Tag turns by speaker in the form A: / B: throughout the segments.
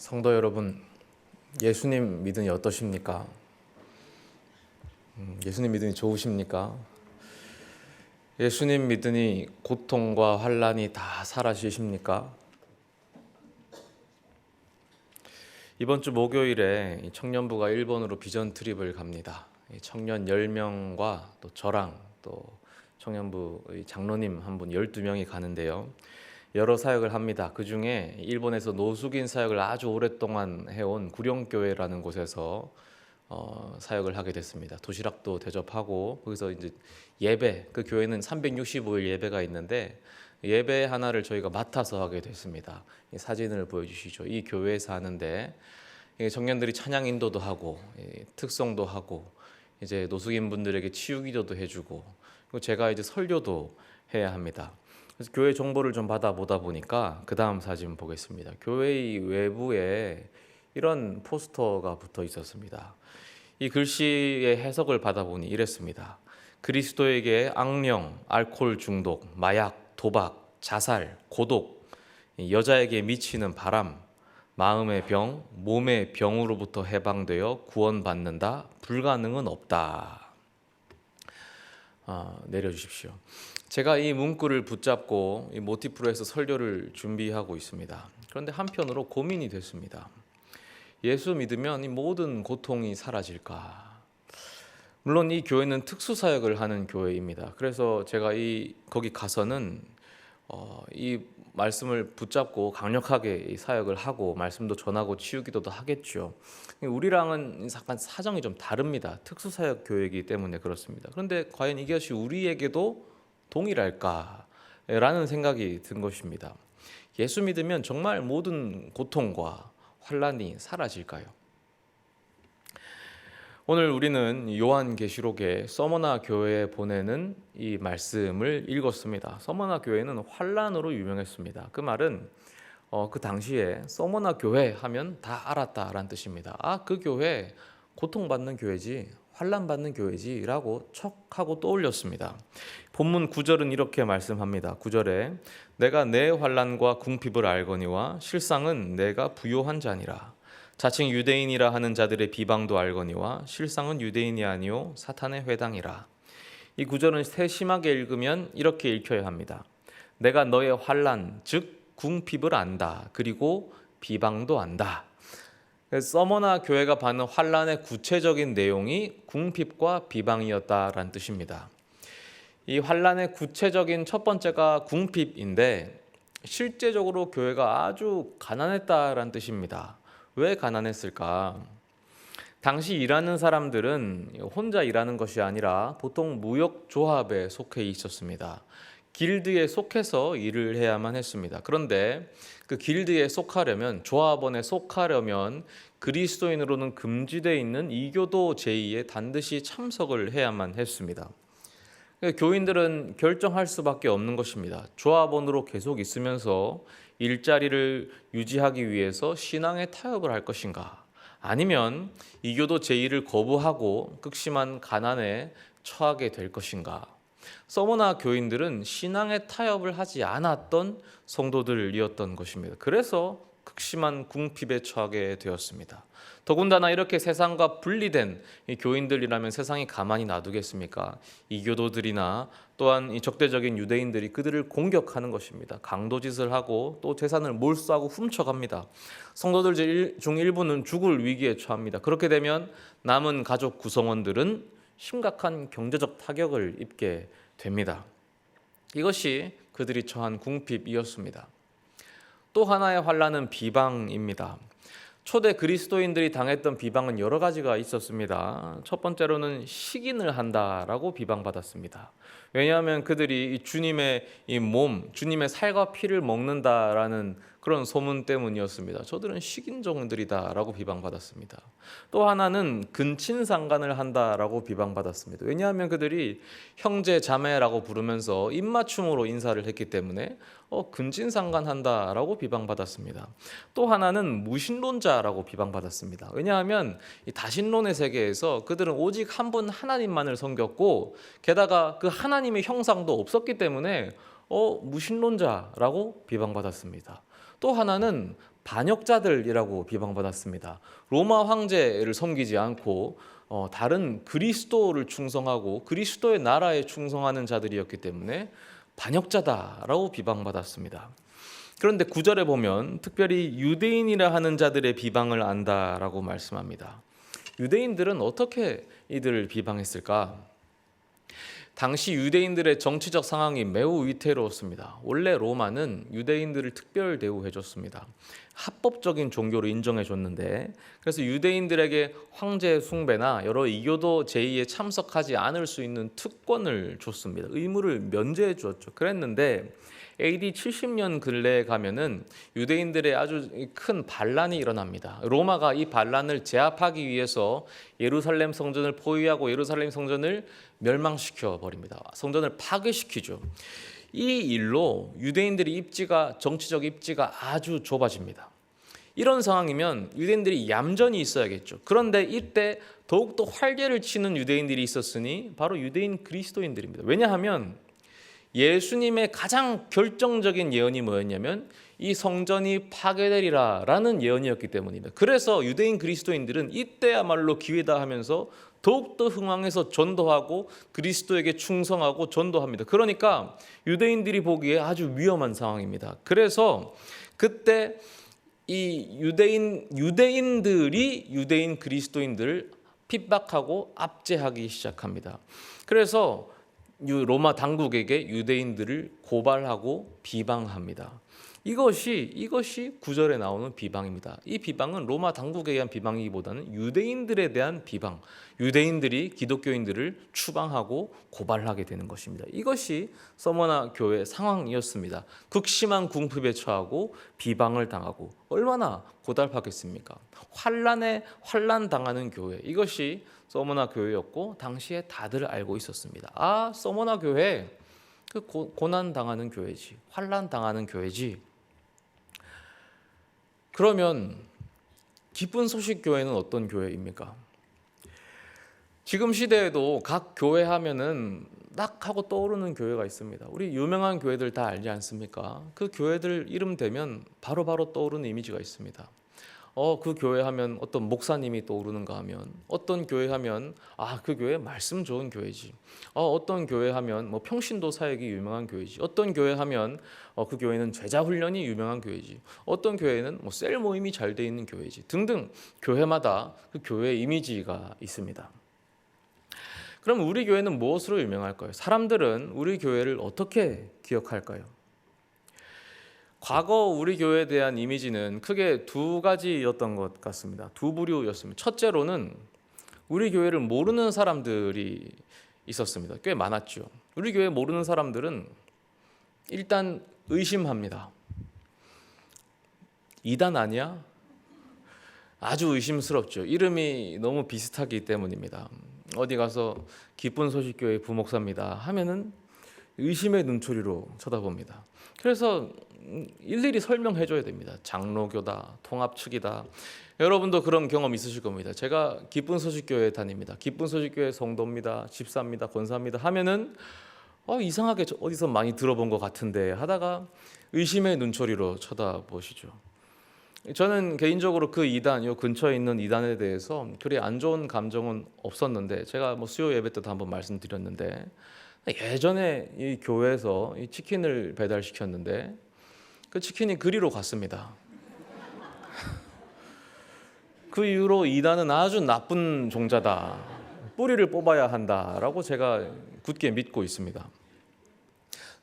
A: 성도 여러분, 예수님 믿으니 어떠십니까? 예수님 믿으니 좋으십니까? 예수님 믿으니 고통과 환난이 다 사라지십니까? 이번 주 목요일에 청년부가 일본으로 비전 트립을 갑니다. 청년 10명과 또 저랑 또 청년부 장로님 한 분 12명이 가는데요. 여러 사역을 합니다. 그 중에 일본에서 노숙인 사역을 아주 오랫동안 해온 구룡교회라는 곳에서 사역을 하게 됐습니다. 도시락도 대접하고 거기서 이제 예배, 그 교회는 365일 예배가 있는데 예배 하나를 저희가 맡아서 하게 됐습니다. 이 사진을 보여주시죠. 이 교회에서 하는데 청년들이 찬양 인도도 하고 특송도 하고 이제 노숙인 분들에게 치유 기도도 해주고 그리고 제가 이제 설교도 해야 합니다. 그래서 교회 정보를 좀 받아보다 보니까 그 다음 사진 보겠습니다. 교회의 외부에 이런 포스터가 붙어 있었습니다. 이 글씨의 해석을 받아보니 이랬습니다. 그리스도에게 악령, 알코올 중독, 마약, 도박, 자살, 고독, 여자에게 미치는 바람, 마음의 병, 몸의 병으로부터 해방되어 구원받는다. 불가능은 없다. 내려주십시오. 제가 이 문구를 붙잡고 이 모티프로 해서 설교를 준비하고 있습니다. 그런데 한편으로 고민이 됐습니다. 예수 믿으면 이 모든 고통이 사라질까? 물론 이 교회는 특수사역을 하는 교회입니다. 그래서 제가 거기 가서는 이 말씀을 붙잡고 강력하게 이 사역을 하고 말씀도 전하고 치유기도도 하겠죠. 우리랑은 약간 사정이 좀 다릅니다. 특수사역 교회이기 때문에 그렇습니다. 그런데 과연 이것이 우리에게도 동일할까? 라는 생각이 든 것입니다. 예수 믿으면 정말 모든 고통과 환난이 사라질까요? 오늘 우리는 요한계시록에 서머나 교회에 보내는 이 말씀을 읽었습니다. 서머나 교회는 환난으로 유명했습니다. 그 말은 그 당시에 서머나 교회 하면 다 알았다라는 뜻입니다. 그 교회 고통받는 교회지, 환난받는 교회지 라고 척하고 떠올렸습니다. 본문 9절은 이렇게 말씀합니다. 9절에 내가 내 환난과 궁핍을 알거니와 실상은 내가 부요한 자니라. 자칭 유대인이라 하는 자들의 비방도 알거니와 실상은 유대인이 아니요 사탄의 회당이라. 이 구절은 세심하게 읽으면 이렇게 읽혀야 합니다. 내가 너의 환난 즉 궁핍을 안다. 그리고 비방도 안다. 서머나 교회가 받는 환난의 구체적인 내용이 궁핍과 비방이었다라는 뜻입니다. 이 환난의 구체적인 첫 번째가 궁핍인데 실제적으로 교회가 아주 가난했다라는 뜻입니다. 왜 가난했을까? 당시 일하는 사람들은 혼자 일하는 것이 아니라 보통 무역조합에 속해 있었습니다. 길드에 속해서 일을 해야만 했습니다. 그런데 그 길드에 속하려면, 조합원에 속하려면 그리스도인으로는 금지되어 있는 이교도 제의에 반드시 참석을 해야만 했습니다. 교인들은 결정할 수밖에 없는 것입니다. 조합원으로 계속 있으면서 일자리를 유지하기 위해서 신앙에 타협을 할 것인가? 아니면 이교도 제의를 거부하고 극심한 가난에 처하게 될 것인가? 서머나 교인들은 신앙에 타협을 하지 않았던 성도들이었던 것입니다. 그래서 극심한 궁핍에 처하게 되었습니다. 더군다나 이렇게 세상과 분리된 이 교인들이라면 세상이 가만히 놔두겠습니까? 이교도들이나 또한 이 적대적인 유대인들이 그들을 공격하는 것입니다. 강도짓을 하고 또 재산을 몰수하고 훔쳐갑니다. 성도들 중 일부는 죽을 위기에 처합니다. 그렇게 되면 남은 가족 구성원들은 심각한 경제적 타격을 입게 됩니다. 이것이 그들이 처한 궁핍이었습니다. 또 하나의 환난은 비방입니다. 초대 그리스도인들이 당했던 비방은 여러 가지가 있었습니다. 첫 번째로는 식인을 한다라고 비방받았습니다. 왜냐하면 그들이 주님의 이 몸, 주님의 살과 피를 먹는다라는 그런 소문 때문이었습니다. 저들은 식인종들이다라고 비방받았습니다. 또 하나는 근친상간을 한다라고 비방받았습니다. 왜냐하면 그들이 형제 자매라고 부르면서 입맞춤으로 인사를 했기 때문에 근친상간한다라고 비방받았습니다. 또 하나는 무신론자라고 비방받았습니다. 왜냐하면 이 다신론의 세계에서 그들은 오직 한 분 하나님만을 섬겼고 게다가 그 하나님의 형상도 없었기 때문에 무신론자라고 비방받았습니다. 또 하나는 반역자들이라고 비방받았습니다. 로마 황제를 섬기지 않고 다른 그리스도를 충성하고 그리스도의 나라에 충성하는 자들이었기 때문에 반역자다라고 비방받았습니다. 그런데 9절에 보면 특별히 유대인이라 하는 자들의 비방을 안다라고 말씀합니다. 유대인들은 어떻게 이들을 비방했을까? 당시 유대인들의 정치적 상황이 매우 위태로웠습니다. 원래 로마는 유대인들을 특별 대우해줬습니다. 합법적인 종교로 인정해줬는데, 그래서 유대인들에게 황제 숭배나 여러 이교도 제의에 참석하지 않을 수 있는 특권을 줬습니다. 의무를 면제해 주었죠. 그랬는데 AD 70년 근래에 가면은 유대인들의 아주 큰 반란이 일어납니다. 로마가 이 반란을 제압하기 위해서 예루살렘 성전을 포위하고 예루살렘 성전을 멸망시켜 버립니다. 성전을 파괴시키죠. 이 일로 유대인들의 정치적 입지가 아주 좁아집니다. 이런 상황이면 유대인들이 얌전히 있어야겠죠. 그런데 이때 더욱더 활개를 치는 유대인들이 있었으니 바로 유대인 그리스도인들입니다. 왜냐하면 예수님의 가장 결정적인 예언이 뭐였냐면 이 성전이 파괴되리라라는 예언이었기 때문입니다. 그래서 유대인 그리스도인들은 이때야말로 기회다 하면서 더욱더 흥황해서 전도하고 그리스도에게 충성하고 전도합니다. 그러니까 유대인들이 보기에 아주 위험한 상황입니다. 그래서 그때 이 유대인들이 유대인 그리스도인들을 핍박하고 압제하기 시작합니다. 그래서 로마 당국에게 유대인들을 고발하고 비방합니다. 이것이 9절에 나오는 비방입니다. 이 비방은 로마 당국에 의한 비방이기보다는 유대인들에 대한 비방, 유대인들이 기독교인들을 추방하고 고발하게 되는 것입니다. 이것이 서머나 교회 상황이었습니다. 극심한 궁핍에 처하고 비방을 당하고 얼마나 고달팠겠습니까? 환난 당하는 교회, 이것이 서머나 교회였고 당시에 다들 알고 있었습니다. 서머나 교회, 그 고난 당하는 교회지, 환난 당하는 교회지. 그러면 기쁜 소식 교회는 어떤 교회입니까? 지금 시대에도 각 교회 하면은 딱 하고 떠오르는 교회가 있습니다. 우리 유명한 교회들 다 알지 않습니까? 그 교회들 이름 대면 바로바로 떠오르는 이미지가 있습니다. 그 교회 하면 어떤 목사님이 떠오르는가 하면, 어떤 교회 하면 그 교회 말씀 좋은 교회지. 어떤 교회 하면 평신도 사역이 유명한 교회지. 어떤 교회 하면 그 교회는 제자 훈련이 유명한 교회지. 어떤 교회는 셀 모임이 잘 돼 있는 교회지. 등등 교회마다 그 교회의 이미지가 있습니다. 그럼 우리 교회는 무엇으로 유명할까요? 사람들은 우리 교회를 어떻게 기억할까요? 과거 우리 교회에 대한 이미지는 크게 두 가지였던 것 같습니다. 두 부류였습니다. 첫째로는 우리 교회를 모르는 사람들이 있었습니다. 꽤 많았죠. 우리 교회 모르는 사람들은 일단 의심합니다. 이단 아니야? 아주 의심스럽죠. 이름이 너무 비슷하기 때문입니다. 어디 가서 기쁜 소식 교회 부목사입니다 하면은 의심의 눈초리로 쳐다봅니다. 그래서 일일이 설명해 줘야 됩니다. 장로교다, 통합측이다. 여러분도 그런 경험 있으실 겁니다. 제가 기쁜 소식 교회 다닙니다. 기쁜 소식 교회 성도입니다. 집사입니다. 권사입니다 하면은 이상하게 어디서 많이 들어본 것 같은데 하다가 의심의 눈초리로 쳐다보시죠. 저는 개인적으로 그 이단, 요 근처에 있는 이단에 대해서 그리 안 좋은 감정은 없었는데, 제가 수요 예배 때도 한번 말씀드렸는데, 예전에 이 교회에서 이 치킨을 배달시켰는데 그 치킨이 그리로 갔습니다. 그 이후로 이단은 아주 나쁜 종자다, 뿌리를 뽑아야 한다라고 제가 굳게 믿고 있습니다.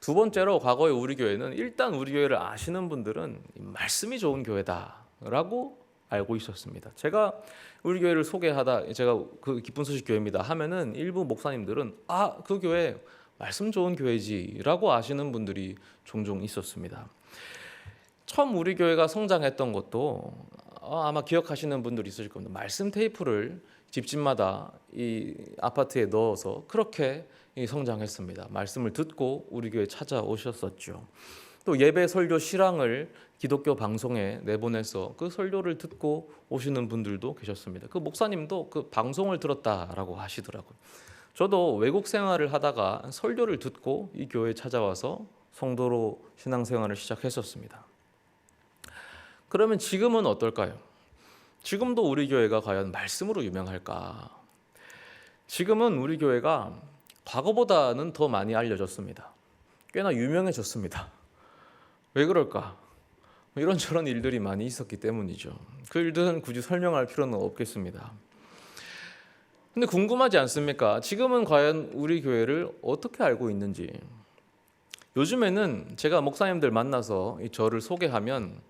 A: 두 번째로, 과거의 우리 교회는 일단 우리 교회를 아시는 분들은 말씀이 좋은 교회다라고 알고 있었습니다. 제가 우리 교회를 소개하다, 제가 그 기쁜 소식 교회입니다 하면은 일부 목사님들은 그 교회 말씀 좋은 교회지라고 아시는 분들이 종종 있었습니다. 처음 우리 교회가 성장했던 것도 아마 기억하시는 분들이 있으실 겁니다. 말씀 테이프를 집집마다 이 아파트에 넣어서 그렇게 성장했습니다. 말씀을 듣고 우리 교회 찾아오셨었죠. 또 예배 설교 실황을 기독교 방송에 내보내서 그 설교를 듣고 오시는 분들도 계셨습니다. 그 목사님도 그 방송을 들었다라고 하시더라고요. 저도 외국 생활을 하다가 설교를 듣고 이 교회에 찾아와서 성도로 신앙생활을 시작했었습니다. 그러면 지금은 어떨까요? 지금도 우리 교회가 과연 말씀으로 유명할까? 지금은 우리 교회가 과거보다는 더 많이 알려졌습니다. 꽤나 유명해졌습니다. 왜 그럴까? 이런저런 일들이 많이 있었기 때문이죠. 그 일들은 굳이 설명할 필요는 없겠습니다. 근데 궁금하지 않습니까? 지금은 과연 우리 교회를 어떻게 알고 있는지. 요즘에는 제가 목사님들 만나서 저를 소개하면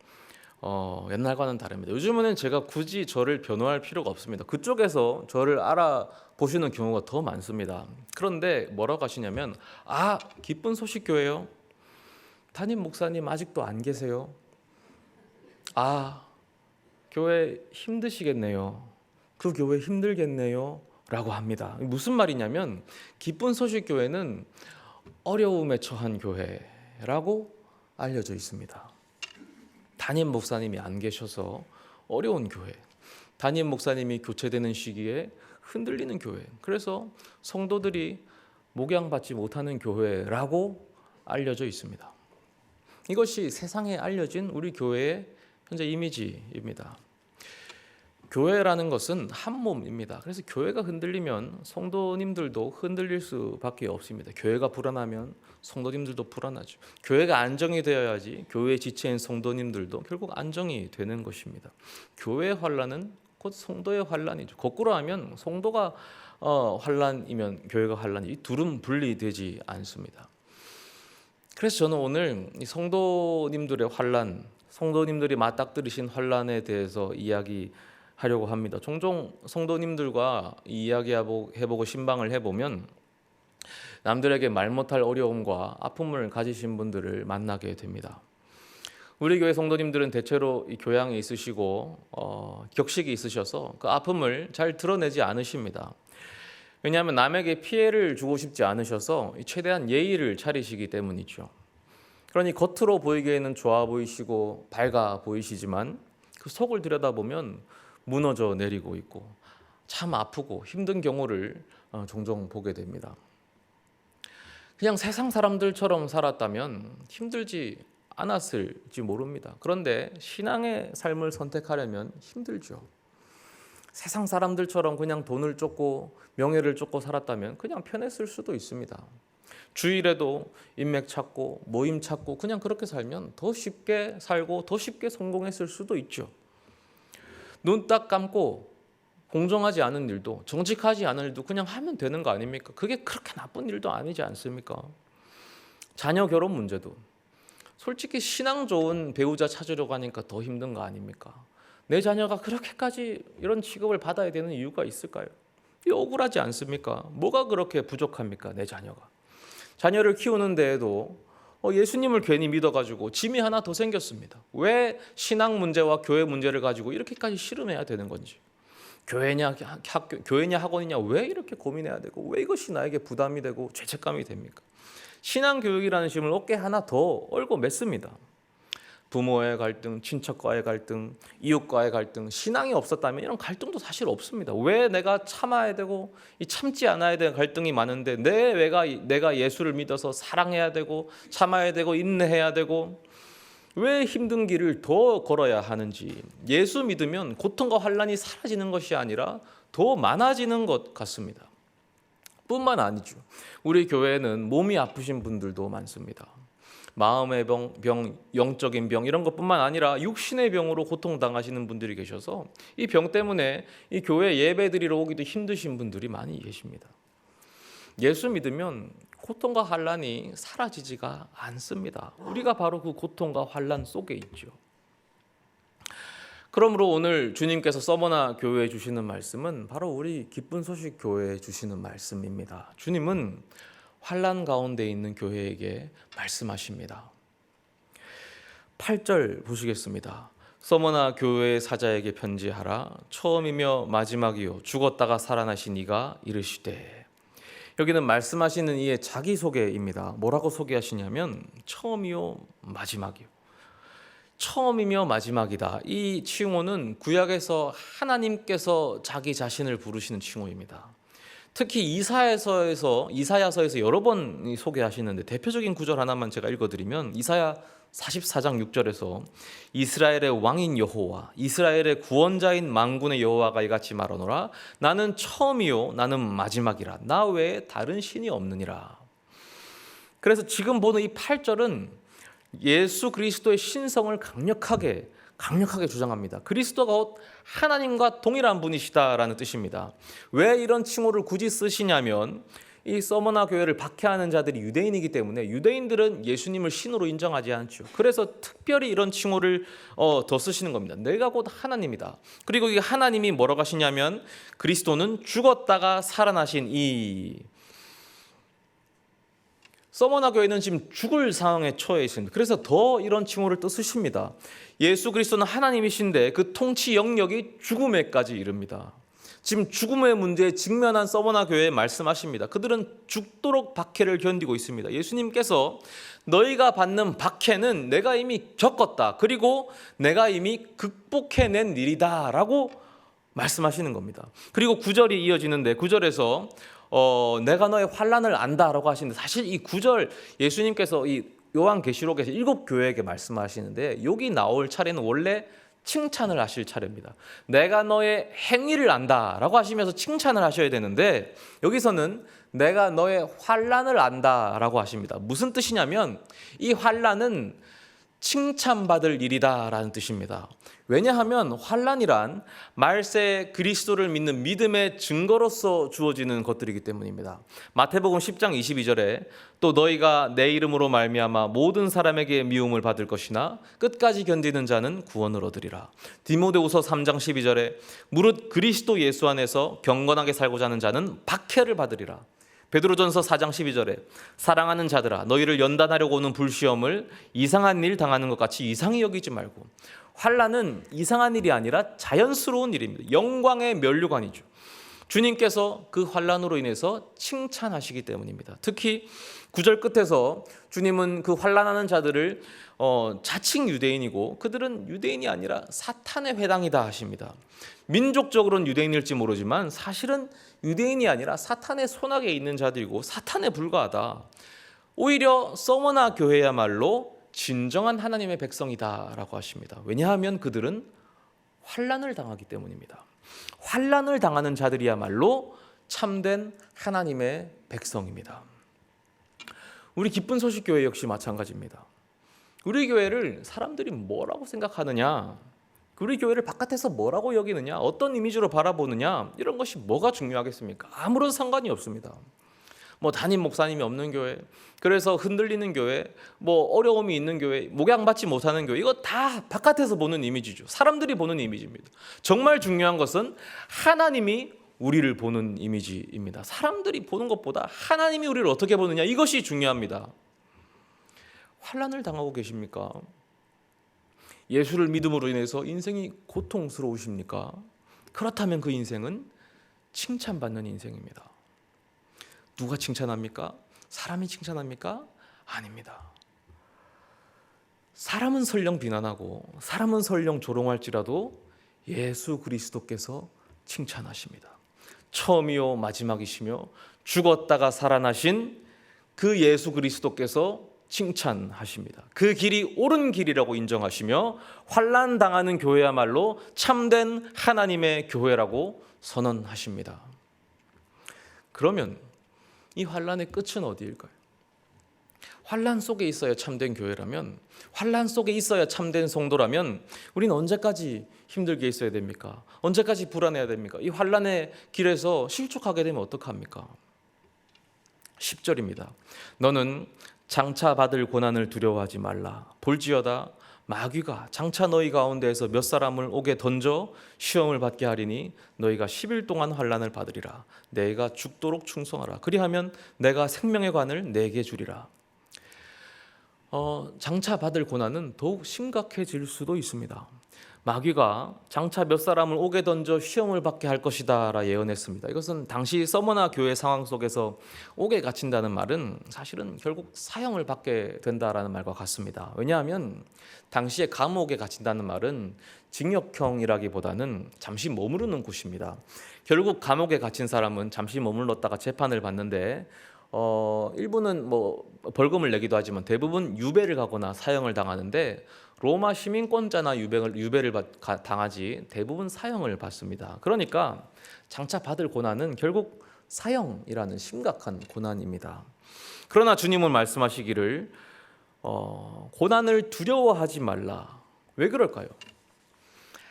A: 옛날과는 다릅니다. 요즘에는 제가 굳이 저를 변호할 필요가 없습니다. 그쪽에서 저를 알아보시는 경우가 더 많습니다. 그런데 뭐라고 하시냐면, 기쁜 소식 교회요? 담임 목사님 아직도 안 계세요? 교회 힘드시겠네요. 그 교회 힘들겠네요. 라고 합니다. 무슨 말이냐면, 기쁜 소식 교회는 어려움에 처한 교회라고 알려져 있습니다. 담임 목사님이 안 계셔서 어려운 교회, 담임 목사님이 교체되는 시기에 흔들리는 교회, 그래서 성도들이 목양받지 못하는 교회라고 알려져 있습니다. 이것이 세상에 알려진 우리 교회의 현재 이미지입니다. 교회라는 것은 한 몸입니다. 그래서 교회가 흔들리면 성도님들도 흔들릴 수밖에 없습니다. 교회가 불안하면 성도님들도 불안하죠. 교회가 안정이 되어야지 교회 지체인 성도님들도 결국 안정이 되는 것입니다. 교회의 환란은 곧 성도의 환란이죠. 거꾸로 하면 성도가 환란이면 교회가 환란이, 이 둘은 분리되지 않습니다. 그래서 저는 오늘 이 성도님들의 환란, 성도님들이 맞닥뜨리신 환란에 대해서 이야기하려고 합니다. 종종 성도님들과 이야기해보고 신방을 해보면 남들에게 말 못할 어려움과 아픔을 가지신 분들을 만나게 됩니다. 우리 교회 성도님들은 대체로 이 교양이 있으시고 격식이 있으셔서 그 아픔을 잘 드러내지 않으십니다. 왜냐하면 남에게 피해를 주고 싶지 않으셔서 최대한 예의를 차리시기 때문이죠. 그러니 겉으로 보이기에는 좋아 보이시고 밝아 보이시지만 그 속을 들여다보면 무너져 내리고 있고 참 아프고 힘든 경우를 종종 보게 됩니다. 그냥 세상 사람들처럼 살았다면 힘들지 않았을지 모릅니다. 그런데 신앙의 삶을 선택하려면 힘들죠. 세상 사람들처럼 그냥 돈을 쫓고 명예를 쫓고 살았다면 그냥 편했을 수도 있습니다. 주일에도 인맥 찾고 모임 찾고 그냥 그렇게 살면 더 쉽게 살고 더 쉽게 성공했을 수도 있죠. 눈 딱 감고 공정하지 않은 일도 정직하지 않은 일도 그냥 하면 되는 거 아닙니까? 그게 그렇게 나쁜 일도 아니지 않습니까? 자녀 결혼 문제도 솔직히 신앙 좋은 배우자 찾으려고 하니까 더 힘든 거 아닙니까? 내 자녀가 그렇게까지 이런 취급을 받아야 되는 이유가 있을까요? 이 억울하지 않습니까? 뭐가 그렇게 부족합니까? 내 자녀가. 자녀를 키우는 데에도 예수님을 괜히 믿어가지고 짐이 하나 더 생겼습니다. 왜 신앙 문제와 교회 문제를 가지고 이렇게까지 씨름해야 되는 건지. 교회냐 학원이냐 왜 이렇게 고민해야 되고 왜 이것이 나에게 부담이 되고 죄책감이 됩니까? 신앙 교육이라는 짐을 어깨 하나 더 얽고 맸습니다. 부모의 갈등, 친척과의 갈등, 이웃과의 갈등, 신앙이 없었다면 이런 갈등도 사실 없습니다. 왜 내가 참아야 되고 참지 않아야 되는 갈등이 많은데 내가 예수를 믿어서 사랑해야 되고 참아야 되고 인내해야 되고 왜 힘든 길을 더 걸어야 하는지. 예수 믿으면 고통과 환난이 사라지는 것이 아니라 더 많아지는 것 같습니다. 뿐만 아니죠. 우리 교회에는 몸이 아프신 분들도 많습니다. 마음의 병, 영적인 병 이런 것뿐만 아니라 육신의 병으로 고통당하시는 분들이 계셔서 이 병 때문에 이 교회 예배드리러 오기도 힘드신 분들이 많이 계십니다. 예수 믿으면 고통과 환난이 사라지지가 않습니다. 우리가 바로 그 고통과 환난 속에 있죠. 그러므로 오늘 주님께서 서머나 교회에 주시는 말씀은 바로 우리 기쁜 소식 교회에 주시는 말씀입니다. 주님은 환난 가운데 있는 교회에게 말씀하십니다. 8절 보시겠습니다. 서머나 교회의 사자에게 편지하라. 처음이며 마지막이요 죽었다가 살아나신 이가 이르시되. 여기는 말씀하시는 이의 자기소개입니다. 뭐라고 소개하시냐면 처음이요 마지막이요. 처음이며 마지막이다. 이 칭호는 구약에서 하나님께서 자기 자신을 부르시는 칭호입니다. 특히 이사야서에서 여러 번 소개하시는데 대표적인 구절 하나만 제가 읽어드리면 이사야 44장 6절에서 이스라엘의 왕인 여호와, 이스라엘의 구원자인 만군의 여호와가 이같이 말하노라. 나는 처음이요 나는 마지막이라. 나 외에 다른 신이 없느니라. 그래서 지금 보는 이 8절은 예수 그리스도의 신성을 강력하게 주장합니다. 그리스도가 곧 하나님과 동일한 분이시다라는 뜻입니다. 왜 이런 칭호를 굳이 쓰시냐면 이 서머나 교회를 박해하는 자들이 유대인이기 때문에 유대인들은 예수님을 신으로 인정하지 않죠. 그래서 특별히 이런 칭호를 더 쓰시는 겁니다. 내가 곧 하나님이다. 그리고 이 하나님이 뭐라고 하시냐면 그리스도는 죽었다가 살아나신 이 서머나 교회는 지금 죽을 상황에 처해 있습니다. 그래서 더 이런 칭호를 또 쓰십니다. 예수 그리스도는 하나님이신데 그 통치 영역이 죽음에까지 이릅니다. 지금 죽음의 문제에 직면한 서머나 교회에 말씀하십니다. 그들은 죽도록 박해를 견디고 있습니다. 예수님께서 너희가 받는 박해는 내가 이미 겪었다. 그리고 내가 이미 극복해낸 일이다 라고 말씀하시는 겁니다. 그리고 9절이 이어지는데 9절에서 내가 너의 환난을 안다라고 하시는데 사실 이 9절 예수님께서 이 요한계시록에서 7교회에게 말씀하시는데 여기 나올 차례는 원래 칭찬을 하실 차례입니다. 내가 너의 행위를 안다라고 하시면서 칭찬을 하셔야 되는데 여기서는 내가 너의 환난을 안다라고 하십니다. 무슨 뜻이냐면 이 환난은 칭찬받을 일이다라는 뜻입니다. 왜냐하면 환난이란 말세 그리스도를 믿는 믿음의 증거로서 주어지는 것들이기 때문입니다. 마태복음 10장 22절에 또 너희가 내 이름으로 말미암아 모든 사람에게 미움을 받을 것이나 끝까지 견디는 자는 구원을 얻으리라. 디모데후서 3장 12절에 무릇 그리스도 예수 안에서 경건하게 살고자 하는 자는 박해를 받으리라. 베드로전서 4장 12절에 사랑하는 자들아 너희를 연단하려고 오는 불시험을 이상한 일 당하는 것 같이 이상히 여기지 말고. 환난은 이상한 일이 아니라 자연스러운 일입니다. 영광의 면류관이죠. 주님께서 그 환난으로 인해서 칭찬하시기 때문입니다. 특히 9절 끝에서 주님은 그 환난하는 자들을 자칭 유대인이고 그들은 유대인이 아니라 사탄의 회당이다 하십니다. 민족적으로는 유대인일지 모르지만 사실은 유대인이 아니라 사탄의 손아귀에 있는 자들이고 사탄에 불과하다. 오히려 서머나 교회야말로 진정한 하나님의 백성이다라고 하십니다. 왜냐하면 그들은 환난을 당하기 때문입니다. 환난을 당하는 자들이야말로 참된 하나님의 백성입니다. 우리 기쁜 소식 교회 역시 마찬가지입니다. 우리 교회를 사람들이 뭐라고 생각하느냐, 우리 교회를 바깥에서 뭐라고 여기느냐, 어떤 이미지로 바라보느냐, 이런 것이 뭐가 중요하겠습니까? 아무런 상관이 없습니다. 담임 목사님이 없는 교회, 그래서 흔들리는 교회, 어려움이 있는 교회, 목양받지 못하는 교회, 이거 다 바깥에서 보는 이미지죠. 사람들이 보는 이미지입니다. 정말 중요한 것은 하나님이 우리를 보는 이미지입니다. 사람들이 보는 것보다 하나님이 우리를 어떻게 보느냐, 이것이 중요합니다. 환난을 당하고 계십니까? 예수를 믿음으로 인해서 인생이 고통스러우십니까? 그렇다면 그 인생은 칭찬받는 인생입니다. 누가 칭찬합니까? 사람이 칭찬합니까? 아닙니다. 사람은 설령 비난하고 사람은 설령 조롱할지라도 예수 그리스도께서 칭찬하십니다. 처음이요 마지막이시며 죽었다가 살아나신 그 예수 그리스도께서 칭찬하십니다. 그 길이 옳은 길이라고 인정하시며 환난 당하는 교회야말로 참된 하나님의 교회라고 선언하십니다. 그러면 이 환난의 끝은 어디일까요? 환난 속에 있어야 참된 교회라면, 환난 속에 있어야 참된 성도라면 우리는 언제까지 힘들게 있어야 됩니까? 언제까지 불안해야 됩니까? 이 환난의 길에서 실족하게 되면 어떡합니까? 10절입니다. 너는 장차 받을 고난을 두려워하지 말라. 볼지어다 마귀가 장차 너희 가운데에서 몇 사람을 옥에 던져 시험을 받게 하리니 너희가 10일 동안 환난을 받으리라. 내가 죽도록 충성하라. 그리하면 내가 생명의 관을 내게 주리라. 장차 받을 고난은 더욱 심각해질 수도 있습니다. 마귀가 장차 몇 사람을 옥에 던져 시험을 받게 할 것이다 라 예언했습니다. 이것은 당시 서머나 교회 상황 속에서 옥에 갇힌다는 말은 사실은 결국 사형을 받게 된다라는 말과 같습니다. 왜냐하면 당시에 감옥에 갇힌다는 말은 징역형이라기보다는 잠시 머무르는 곳입니다. 결국 감옥에 갇힌 사람은 잠시 머물렀다가 재판을 받는데 일부는 뭐 벌금을 내기도 하지만 대부분 유배를 가거나 사형을 당하는데 로마 시민권자나 유배를 당하지 대부분 사형을 받습니다. 그러니까 장차 받을 고난은 결국 사형이라는 심각한 고난입니다. 그러나 주님은 말씀하시기를 고난을 두려워하지 말라. 왜 그럴까요?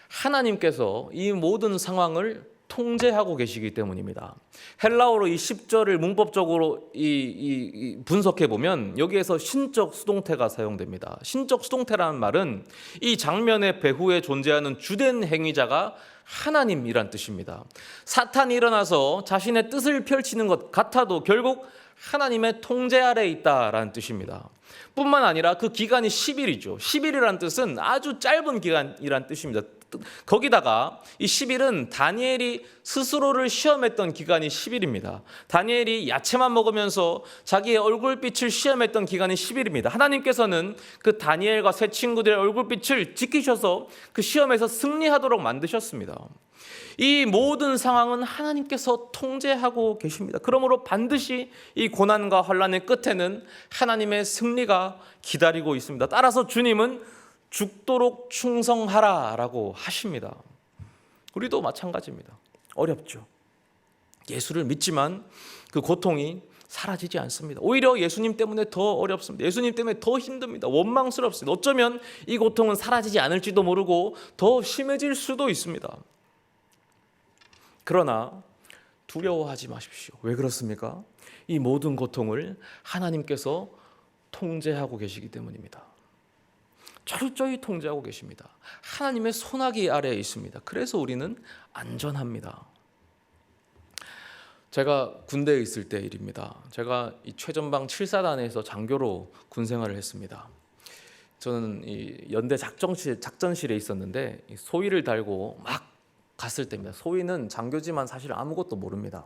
A: 하나님께서 이 모든 상황을 통제하고 계시기 때문입니다. 헬라어로 이 10절을 문법적으로 분석해 보면 여기에서 신적 수동태가 사용됩니다. 신적 수동태라는 말은 이 장면의 배후에 존재하는 주된 행위자가 하나님이란 뜻입니다. 사탄이 일어나서 자신의 뜻을 펼치는 것 같아도 결국 하나님의 통제 아래에 있다라는 뜻입니다. 뿐만 아니라 그 기간이 10일이죠. 10일이라는 뜻은 아주 짧은 기간이란 뜻입니다. 거기다가 이 10일은 다니엘이 스스로를 시험했던 기간이 10일입니다. 다니엘이 야채만 먹으면서 자기의 얼굴빛을 시험했던 기간이 10일입니다. 하나님께서는 그 다니엘과 세 친구들의 얼굴빛을 지키셔서 그 시험에서 승리하도록 만드셨습니다. 이 모든 상황은 하나님께서 통제하고 계십니다. 그러므로 반드시 이 고난과 환난의 끝에는 하나님의 승리가 기다리고 있습니다. 따라서 주님은 죽도록 충성하라라고 하십니다. 우리도 마찬가지입니다. 어렵죠. 예수를 믿지만 그 고통이 사라지지 않습니다. 오히려 예수님 때문에 더 어렵습니다. 예수님 때문에 더 힘듭니다. 원망스럽습니다. 어쩌면 이 고통은 사라지지 않을지도 모르고 더 심해질 수도 있습니다. 그러나 두려워하지 마십시오. 왜 그렇습니까? 이 모든 고통을 하나님께서 통제하고 계시기 때문입니다. 철저히 통제하고 계십니다. 하나님의 손아귀 아래에 있습니다. 그래서 우리는 안전합니다. 제가 군대에 있을 때 일입니다. 제가 이 최전방 7사단에서 장교로 군 생활을 했습니다. 저는 이 연대 작전실에 있었는데 소위를 달고 막 갔을 때입니다. 소위는 장교지만 사실 아무것도 모릅니다.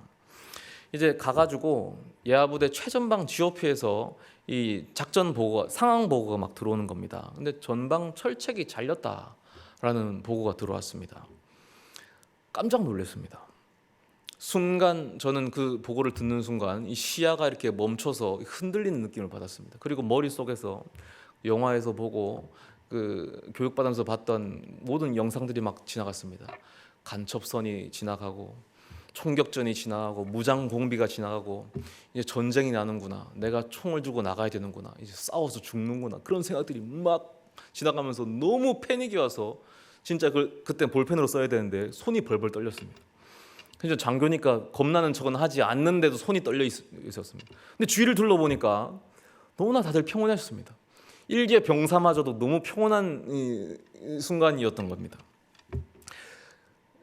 A: 이제 가가지고 예하부대 최전방 GOP에서 이 작전 보고가, 상황 보고가 막 들어오는 겁니다. 근데 전방 철책이 잘렸다라는 보고가 들어왔습니다. 깜짝 놀랐습니다. 순간 저는 그 보고를 듣는 순간 이 시야가 이렇게 멈춰서 흔들리는 느낌을 받았습니다. 그리고 머릿속에서 영화에서 보고 그 교육받으면서 봤던 모든 영상들이 막 지나갔습니다. 간첩선이 지나가고 총격전이 지나가고 무장 공비가 지나가고 이제 전쟁이 나는구나. 내가 총을 들고 나가야 되는구나. 이제 싸워서 죽는구나. 그런 생각들이 막 지나가면서 너무 패닉이 와서 진짜 그때 볼펜으로 써야 되는데 손이 벌벌 떨렸습니다. 그래서 장교니까 겁나는 척은 하지 않는데도 손이 떨려 있었습니다. 근데 주위를 둘러보니까 너무나 다들 평온하셨습니다. 일개 병사마저도 너무 평온한 순간이었던 겁니다.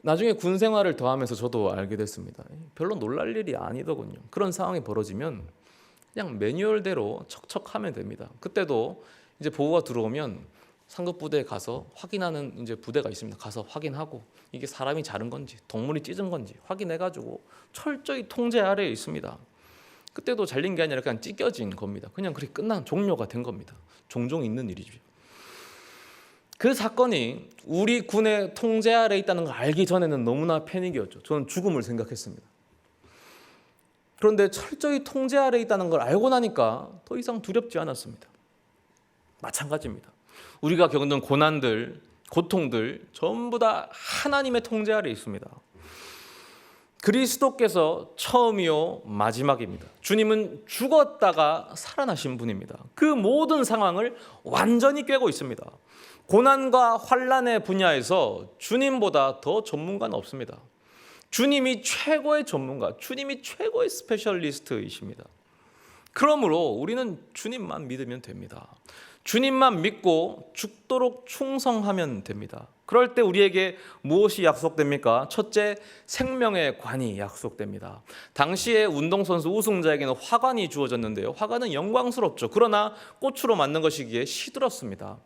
A: 나중에 군 생활을 더 하면서 저도 알게 됐습니다. 별로 놀랄 일이 아니더군요. 그런 상황이 벌어지면 그냥 매뉴얼대로 척척하면 됩니다. 그때도 이제 보고가 들어오면 상급 부대에 가서 확인하는 이제 부대가 있습니다. 가서 확인하고 이게 사람이 자른 건지 동물이 찢은 건지 확인해가지고 철저히 통제 아래에 있습니다. 그때도 잘린 게 아니라 그냥 찢겨진 겁니다. 그냥 그렇게 끝난 종료가 된 겁니다. 종종 있는 일이죠. 그 사건이 우리 군의 통제 아래에 있다는 걸 알기 전에는 너무나 패닉이었죠. 저는 죽음을 생각했습니다. 그런데 철저히 통제 아래에 있다는 걸 알고 나니까 더 이상 두렵지 않았습니다. 마찬가지입니다. 우리가 겪는 고난들, 고통들 전부 다 하나님의 통제 아래에 있습니다. 그리스도께서 처음이요 마지막입니다. 주님은 죽었다가 살아나신 분입니다. 그 모든 상황을 완전히 꿰고 있습니다. 고난과 환난의 분야에서 주님보다 더 전문가는 없습니다. 주님이 최고의 전문가, 주님이 최고의 스페셜리스트이십니다. 그러므로 우리는 주님만 믿으면 됩니다. 주님만 믿고 죽도록 충성하면 됩니다. 그럴 때 우리에게 무엇이 약속됩니까? 첫째, 생명의 관이 약속됩니다. 당시에 운동선수 우승자에게는 화관이 주어졌는데요. 화관은 영광스럽죠. 그러나 꽃으로 만든 것이기에 시들었습니다.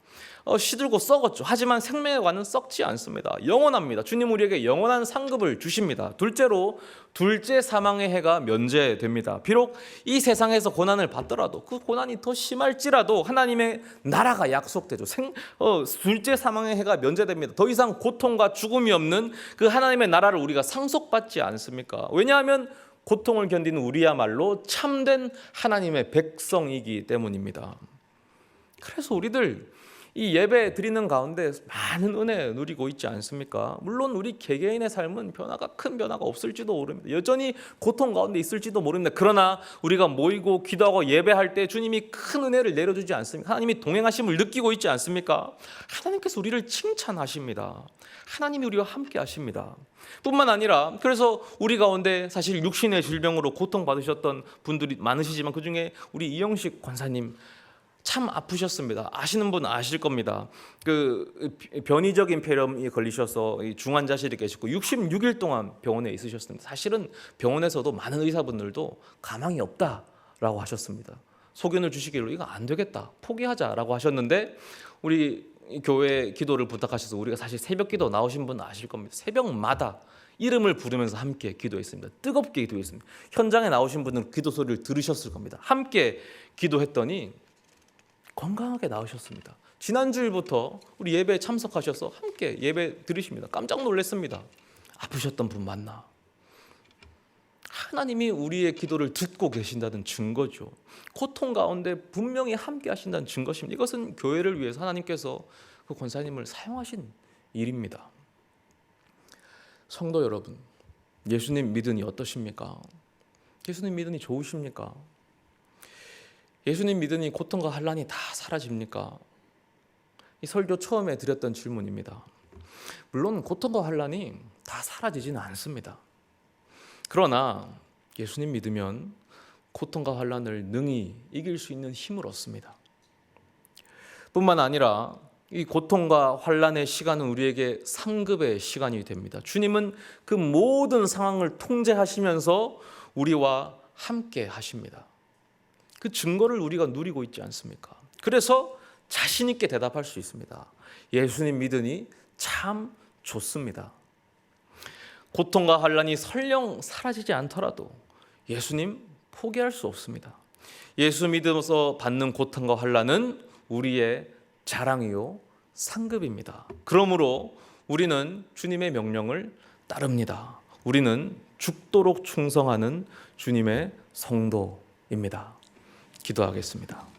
A: 시들고 썩었죠. 하지만 생명의 관은 썩지 않습니다. 영원합니다. 주님 우리에게 영원한 상급을 주십니다. 둘째로, 둘째 사망의 해가 면제됩니다. 비록 이 세상에서 고난을 받더라도 그 고난이 더 심할지라도 하나님의 나라가 약속되죠. 둘째 사망의 해가 면제됩니다. 더 이상 고통과 죽음이 없는 그 하나님의 나라를 우리가 상속받지 않습니까? 왜냐하면 고통을 견디는 우리야말로 참된 하나님의 백성이기 때문입니다. 그래서 우리들 이 예배 드리는 가운데 많은 은혜 누리고 있지 않습니까? 물론 우리 개개인의 삶은 큰 변화가 없을지도 모릅니다. 여전히 고통 가운데 있을지도 모릅니다. 그러나 우리가 모이고 기도하고 예배할 때 주님이 큰 은혜를 내려주지 않습니까? 하나님이 동행하심을 느끼고 있지 않습니까? 하나님께서 우리를 칭찬하십니다. 하나님이 우리와 함께 하십니다. 뿐만 아니라 그래서 우리 가운데 사실 육신의 질병으로 고통받으셨던 분들이 많으시지만 그중에 우리 이영식 권사님 참 아프셨습니다. 아시는 분 아실 겁니다. 그 변이적인 폐렴이 걸리셔서 중환자실에 계시고 66일 동안 병원에 있으셨습니다. 사실은 병원에서도 많은 의사분들도 가망이 없다라고 하셨습니다. 소견을 주시기로 이거 안 되겠다, 포기하자라고 하셨는데 우리 교회 기도를 부탁하셔서 우리가 사실 새벽 기도 나오신 분 아실 겁니다. 새벽마다 이름을 부르면서 함께 기도했습니다. 뜨겁게 기도했습니다. 현장에 나오신 분들은 기도 소리를 들으셨을 겁니다. 함께 기도했더니 건강하게 나으셨습니다. 지난주일부터 우리 예배에 참석하셔서 함께 예배 드리십니다. 깜짝 놀랐습니다. 아프셨던 분 만나. 하나님이 우리의 기도를 듣고 계신다는 증거죠. 고통 가운데 분명히 함께 하신다는 증거십니다. 이것은 교회를 위해서 하나님께서 그 권사님을 사용하신 일입니다. 성도 여러분, 예수님 믿으니 어떠십니까? 예수님 믿으니 좋으십니까? 예수님 믿으니 고통과 환난이 다 사라집니까? 이 설교 처음에 드렸던 질문입니다. 물론 고통과 환난이 다 사라지지는 않습니다. 그러나 예수님 믿으면 고통과 환난을 능히 이길 수 있는 힘을 얻습니다. 뿐만 아니라 이 고통과 환난의 시간은 우리에게 상급의 시간이 됩니다. 주님은 그 모든 상황을 통제하시면서 우리와 함께 하십니다. 그 증거를 우리가 누리고 있지 않습니까? 그래서 자신 있게 대답할 수 있습니다. 예수님 믿으니 참 좋습니다. 고통과 환난이 설령 사라지지 않더라도 예수님 포기할 수 없습니다. 예수 믿으면서 받는 고통과 환난은 우리의 자랑이요 상급입니다. 그러므로 우리는 주님의 명령을 따릅니다. 우리는 죽도록 충성하는 주님의 성도입니다. 기도하겠습니다.